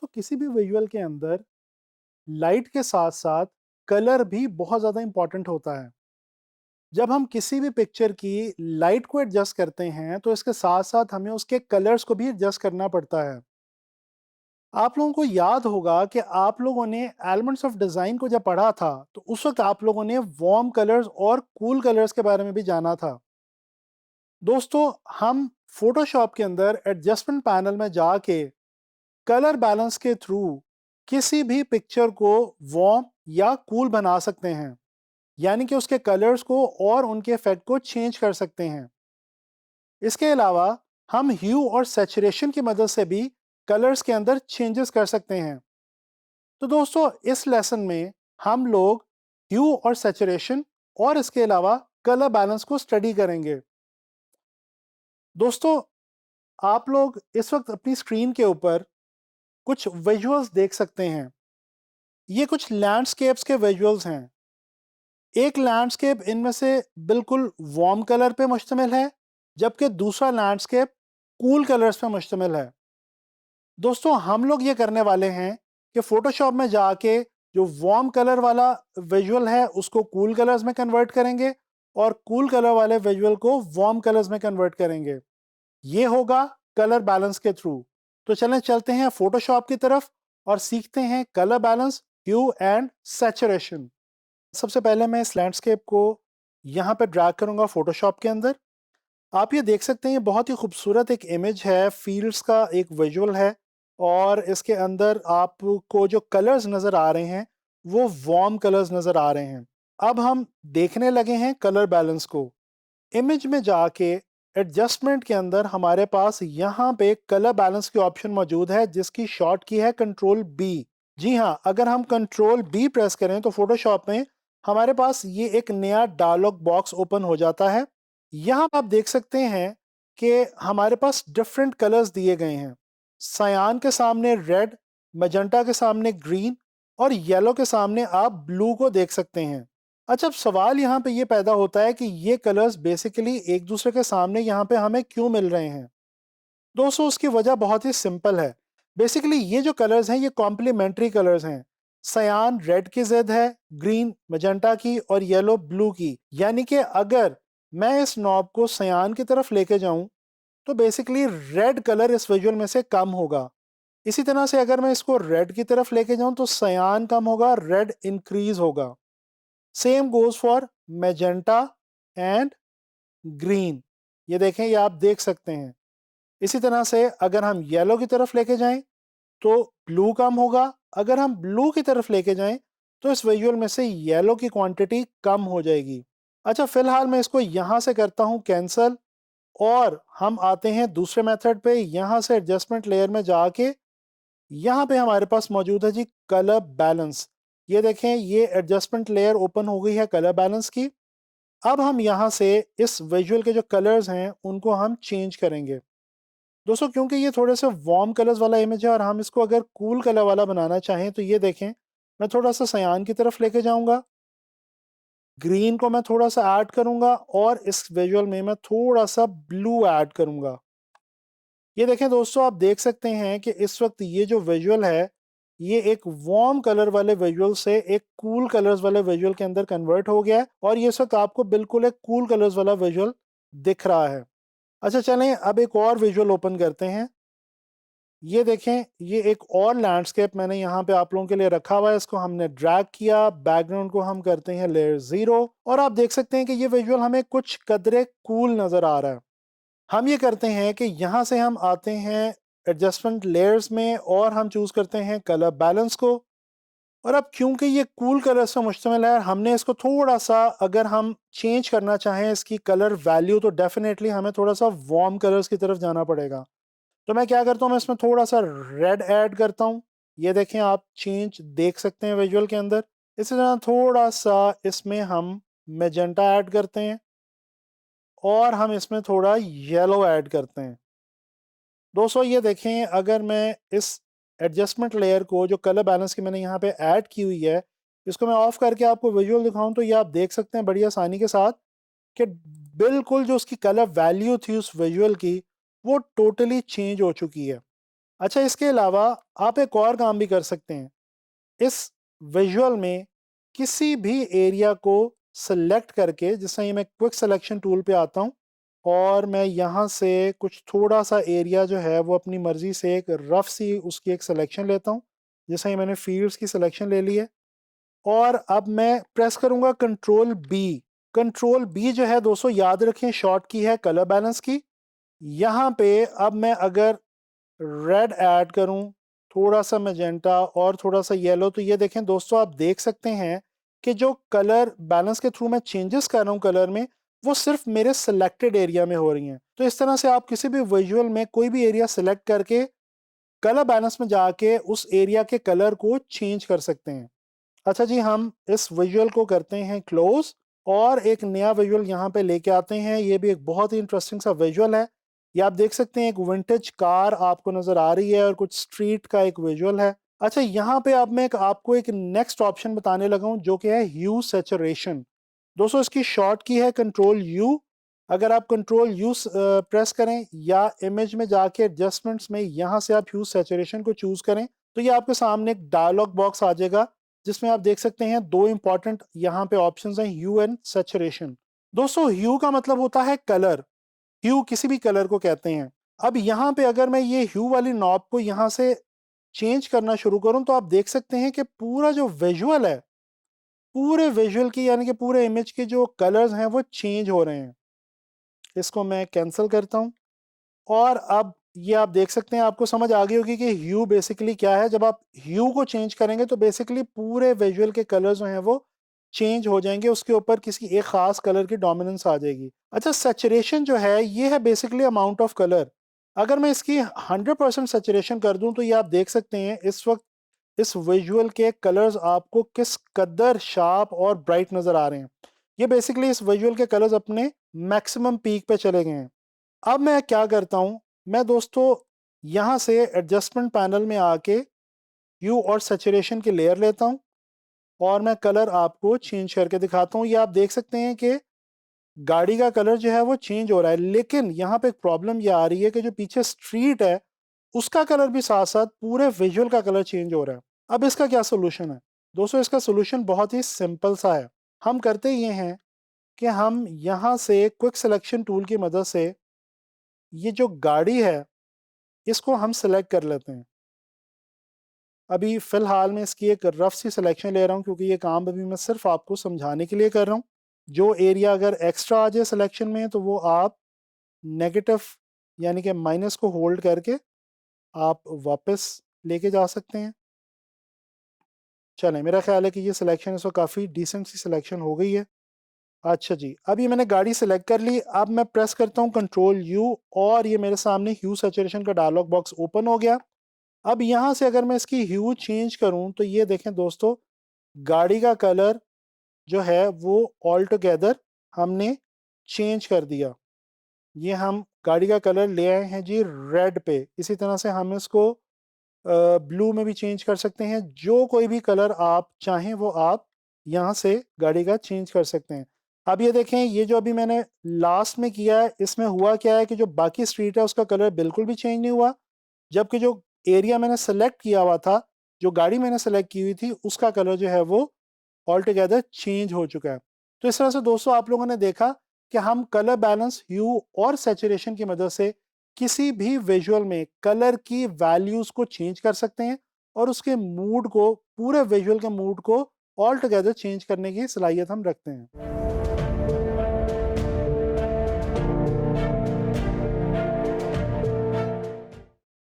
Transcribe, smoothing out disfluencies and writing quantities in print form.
दोस्तों किसी भी विजुअल के अंदर लाइट के साथ साथ कलर भी बहुत ज़्यादा इंपॉर्टेंट होता है। जब हम किसी भी पिक्चर की लाइट को एडजस्ट करते हैं तो इसके साथ साथ हमें उसके कलर्स को भी एडजस्ट करना पड़ता है। आप लोगों को याद होगा कि आप लोगों ने एलिमेंट्स ऑफ डिज़ाइन को जब पढ़ा था तो उस वक्त आप लोगों ने वार्म कलर्स और कूल कलर्स के बारे में भी जाना था। दोस्तों हम फोटोशॉप के अंदर एडजस्टमेंट पैनल में जाके कलर बैलेंस के थ्रू किसी भी पिक्चर को वार्म या कूल बना सकते हैं, यानी कि उसके कलर्स को और उनके इफेक्ट को चेंज कर सकते हैं। इसके अलावा हम ह्यू और सैचुरेशन की मदद से भी कलर्स के अंदर चेंजेस कर सकते हैं। तो दोस्तों इस लेसन में हम लोग ह्यू और सैचुरेशन और इसके अलावा कलर बैलेंस को स्टडी करेंगे। दोस्तों आप लोग इस वक्त अपनी स्क्रीन के ऊपर कुछ विजुअल्स देख सकते हैं। ये कुछ लैंडस्केप्स के विजुअल्स हैं। एक लैंडस्केप इनमें से बिल्कुल वार्म कलर पे मुश्तमिल है, जबकि दूसरा लैंडस्केप कूल कलर्स पे मुश्तमिल है। दोस्तों हम लोग ये करने वाले हैं कि फोटोशॉप में जाके जो वार्म कलर वाला विजुअल है उसको कूल कलर्स में कन्वर्ट करेंगे और कूल कलर वाले विजुअल को वार्म कलर्स में कन्वर्ट करेंगे। ये होगा कलर बैलेंस के थ्रू। तो चलें चलते हैं फोटोशॉप की तरफ और सीखते हैं colour balance, hue and saturation. सबसे पहले मैं इस लैंडस्केप को यहाँ पे ड्रैग करूँगा फोटोशॉप के अंदर। आप ये देख सकते हैं ये बहुत ही खूबसूरत एक इमेज है, फील्ड्स का एक विजुअल है और इसके अंदर आपको जो कलर्स नज़र आ रहे हैं वो वार्म कलर्स नज़र आ रहे हैं। अब हम देखने लगे हैं कलर बैलेंस को। इमेज में जाके एडजस्टमेंट के अंदर हमारे पास यहाँ पे कलर बैलेंस की ऑप्शन मौजूद है जिसकी शॉर्ट की है कंट्रोल बी। जी हाँ, अगर हम कंट्रोल बी प्रेस करें तो फोटोशॉप में हमारे पास ये एक नया डायलॉग बॉक्स ओपन हो जाता है। यहाँ आप देख सकते हैं कि हमारे पास डिफरेंट कलर्स दिए गए हैं। सयान के सामने रेड, मैजेंटा के सामने ग्रीन और येलो के सामने आप ब्लू को देख सकते हैं। अच्छा, अब सवाल यहाँ पे ये पैदा होता है कि ये कलर्स बेसिकली एक दूसरे के सामने यहाँ पे हमें क्यों मिल रहे हैं। दोस्तों उसकी वजह बहुत ही सिंपल है। बेसिकली ये जो कलर्स हैं ये कॉम्प्लीमेंट्री कलर्स हैं। सयान रेड की जिद है, ग्रीन मजेंटा की और येलो ब्लू की। यानी कि अगर मैं इस नॉब को सयान की तरफ लेके जाऊं तो बेसिकली रेड कलर इस विजुअल में से कम होगा। इसी तरह से अगर मैं इसको रेड की तरफ लेके जाऊं तो सयान कम होगा, रेड इंक्रीज होगा। Same goes for magenta and green. ये देखें, ये आप देख सकते हैं। इसी तरह से अगर हम येलो की तरफ लेके जाएं तो ब्लू कम होगा। अगर हम ब्लू की तरफ लेके जाएं तो इस विजुअल में से येलो की क्वांटिटी कम हो जाएगी। अच्छा, फिलहाल मैं इसको यहां से करता हूं कैंसल और हम आते हैं दूसरे मेथड पे। यहां से एडजस्टमेंट लेयर में जाके यहाँ पे हमारे पास मौजूद है जी कलर बैलेंस। ये देखें, ये एडजस्टमेंट लेयर ओपन हो गई है कलर बैलेंस की। अब हम यहाँ से इस विजुअल के जो कलर्स हैं उनको हम चेंज करेंगे। दोस्तों क्योंकि ये थोड़े से वार्म कलर्स वाला इमेज है और हम इसको अगर कूल कलर वाला बनाना चाहें तो ये देखें, मैं थोड़ा सा सयान की तरफ लेके जाऊंगा, ग्रीन को मैं थोड़ा सा ऐड करूंगा और इस विजुअल में मैं थोड़ा सा ब्लू ऐड करूंगा। ये देखें दोस्तों, आप देख सकते हैं कि इस वक्त ये जो विजुअल है ये एक वार्म कलर वाले विजुअल से एक कूल कलर्स वाले विजुअल के अंदर कन्वर्ट हो गया है और ये इस वक्त आपको बिल्कुल एक कूल कलर्स वाला विजुअल दिख रहा है। अच्छा चलें अब एक और विजुअल ओपन करते हैं। ये देखें, ये एक और लैंडस्केप मैंने यहाँ पे आप लोगों के लिए रखा हुआ है। इसको हमने ड्रैग किया, बैकग्राउंड को हम करते हैं लेयर 0 और आप देख सकते हैं कि ये विजुअल हमें कुछ कदरे कूल नज़र आ रहा है। हम ये करते हैं कि यहाँ से हम आते हैं एडजस्टमेंट लेयर्स में और हम चूज़ करते हैं कलर बैलेंस को। और अब क्योंकि ये कूल कलर्स पे मुश्तमिल है, हमने इसको थोड़ा सा अगर हम चेंज करना चाहें इसकी कलर वैल्यू तो डेफिनेटली हमें थोड़ा सा वार्म कलर्स की तरफ जाना पड़ेगा। तो मैं क्या करता हूँ, मैं इसमें थोड़ा सा रेड ऐड करता हूँ। ये देखें, आप चेंज देख सकते हैं विजुअल के अंदर। इसी तरह थोड़ा सा इसमें हम मैजेंटा ऐड करते हैं और हम इसमें थोड़ा येलो ऐड करते हैं। दोस्तों ये देखें, अगर मैं इस एडजस्टमेंट लेयर को जो कलर बैलेंस की मैंने यहाँ पे ऐड की हुई है इसको मैं ऑफ करके आपको विजुअल दिखाऊं तो ये आप देख सकते हैं बड़ी आसानी के साथ कि बिल्कुल जो उसकी कलर वैल्यू थी उस विजुअल की वो टोटली चेंज हो चुकी है। अच्छा, इसके अलावा आप एक और काम भी कर सकते हैं। इस विजुअल में किसी भी एरिया को सेलेक्ट करके, जैसे ये मैं क्विक सिलेक्शन टूल पे आता हूँ और मैं यहाँ से कुछ थोड़ा सा एरिया जो है वो अपनी मर्जी से एक रफ सी उसकी एक सिलेक्शन लेता हूँ। जैसे ये मैंने फील्ड्स की सिलेक्शन ले ली है और अब मैं प्रेस करूँगा कंट्रोल बी। कंट्रोल बी जो है दोस्तों याद रखें शॉर्ट की है कलर बैलेंस की। यहाँ पे अब मैं अगर रेड ऐड करूं, थोड़ा सा मैजेंटा और थोड़ा सा येलो, तो ये देखें दोस्तों आप देख सकते हैं कि जो कलर बैलेंस के थ्रू मैं चेंजेस कर रहा हूं कलर में, वो सिर्फ मेरे सिलेक्टेड एरिया में हो रही हैं। तो इस तरह से आप किसी भी विजुअल में कोई भी एरिया सिलेक्ट करके कलर बैलेंस में जाके उस एरिया के कलर को चेंज कर सकते हैं। अच्छा जी, हम इस विजुअल को करते हैं क्लोज और एक नया विजुअल यहाँ पे लेके आते हैं। ये भी एक बहुत ही इंटरेस्टिंग सा विजुअल है। ये आप देख सकते हैं एक विंटेज कार आपको नजर आ रही है और कुछ स्ट्रीट का एक विजुअल है। अच्छा, यहाँ पे अब मैं आपको एक नेक्स्ट ऑप्शन बताने लगा हूँ जो कि है ह्यू सैचुरेशन। दोस्तों इसकी शॉर्ट की है कंट्रोल यू। अगर आप कंट्रोल यू प्रेस करें या इमेज में जाके एडजस्टमेंट्स में यहाँ से आप ह्यू सैचुरेशन को चूज करें, तो ये आपके सामने एक डायलॉग बॉक्स आ जाएगा जिसमें आप देख सकते हैं दो इंपॉर्टेंट यहाँ पे ऑप्शंस हैं, ह्यू एंड सैचुरेशन। दोस्तों ह्यू का मतलब होता है कलर। ह्यू किसी भी कलर को कहते हैं। अब यहाँ पे अगर मैं ये ह्यू वाली नॉब को यहाँ से चेंज करना शुरू करूं तो आप देख सकते हैं कि पूरा जो विजुअल है, पूरे विजुअल की यानी कि पूरे इमेज के जो कलर्स हैं वो चेंज हो रहे हैं। इसको मैं कैंसिल करता हूं और अब ये आप देख सकते हैं, आपको समझ आ गई होगी कि ह्यू बेसिकली क्या है। जब आप ह्यू को चेंज करेंगे तो बेसिकली पूरे विजुअल के कलर्स जो हैं वो चेंज हो जाएंगे, उसके ऊपर किसी एक खास कलर की डोमिनेंस आ जाएगी। अच्छा, सैचुरेशन जो है ये है बेसिकली अमाउंट ऑफ कलर। अगर मैं इसकी 100% सैचुरेशन कर दूं तो ये आप देख सकते हैं इस वक्त इस विजुअल के कलर्स आपको किस कदर शार्प और ब्राइट नजर आ रहे हैं। ये बेसिकली इस विजुअल के कलर्स अपने मैक्सिमम पीक पे चले गए हैं। अब मैं क्या करता हूं, मैं दोस्तों यहां से एडजस्टमेंट पैनल में आके ह्यू और सैचुरेशन की लेयर लेता हूं और मैं कलर आपको चेंज करके दिखाता हूं। ये आप देख सकते हैं कि गाड़ी का कलर जो है वो चेंज हो रहा है, लेकिन यहाँ पे एक प्रॉब्लम ये आ रही है कि जो पीछे स्ट्रीट है उसका कलर भी साथ साथ पूरे विजुअल का कलर चेंज हो रहा है। अब इसका क्या सोल्यूशन है? दोस्तों इसका सोल्यूशन बहुत ही सिंपल सा है। हम करते ये हैं कि हम यहाँ से क्विक सिलेक्शन टूल की मदद से ये जो गाड़ी है इसको हम सेलेक्ट कर लेते हैं। अभी फ़िलहाल मैं इसकी एक रफ सी सिलेक्शन ले रहा हूँ क्योंकि ये काम अभी मैं सिर्फ आपको समझाने के लिए कर रहा हूँ। जो एरिया अगर एक्स्ट्रा आ जाए सिलेक्शन में तो वो आप नेगेटिव यानी कि माइनस को होल्ड करके आप वापस लेके जा सकते हैं। चलें, मेरा ख्याल है कि ये सिलेक्शन इसको काफ़ी डिसेंट सी सिलेक्शन हो गई है। अच्छा जी, अब ये मैंने गाड़ी सेलेक्ट कर ली। अब मैं प्रेस करता हूँ कंट्रोल यू और ये मेरे सामने ह्यू सैचुरेशन का डायलॉग बॉक्स ओपन हो गया। अब यहाँ से अगर मैं इसकी ह्यू चेंज करूँ तो ये देखें दोस्तों, गाड़ी का कलर जो है वो ऑल टुगेदर हमने चेंज कर दिया। ये हम गाड़ी का कलर ले आए हैं जी रेड पे। इसी तरह से हम इसको ब्लू में भी चेंज कर सकते हैं। जो कोई भी कलर आप चाहें वो आप यहाँ से गाड़ी का चेंज कर सकते हैं। अब ये देखें, ये जो अभी मैंने लास्ट में किया है इसमें हुआ क्या है कि जो बाकी स्ट्रीट है उसका कलर बिल्कुल भी चेंज नहीं हुआ, जबकि जो एरिया मैंने सेलेक्ट किया हुआ था, जो गाड़ी मैंने सेलेक्ट की हुई थी, उसका कलर जो है वो ऑल टुगेदर चेंज हो चुका है। तो इस तरह से दोस्तों आप लोगों ने देखा कि हम कलर बैलेंस, ह्यू और सैचुरेशन की मदद से किसी भी विजुअल में कलर की वैल्यूज को चेंज कर सकते हैं और उसके मूड को, पूरे विजुअल के मूड को ऑल टुगेदर चेंज करने की सलाहियत हम रखते हैं।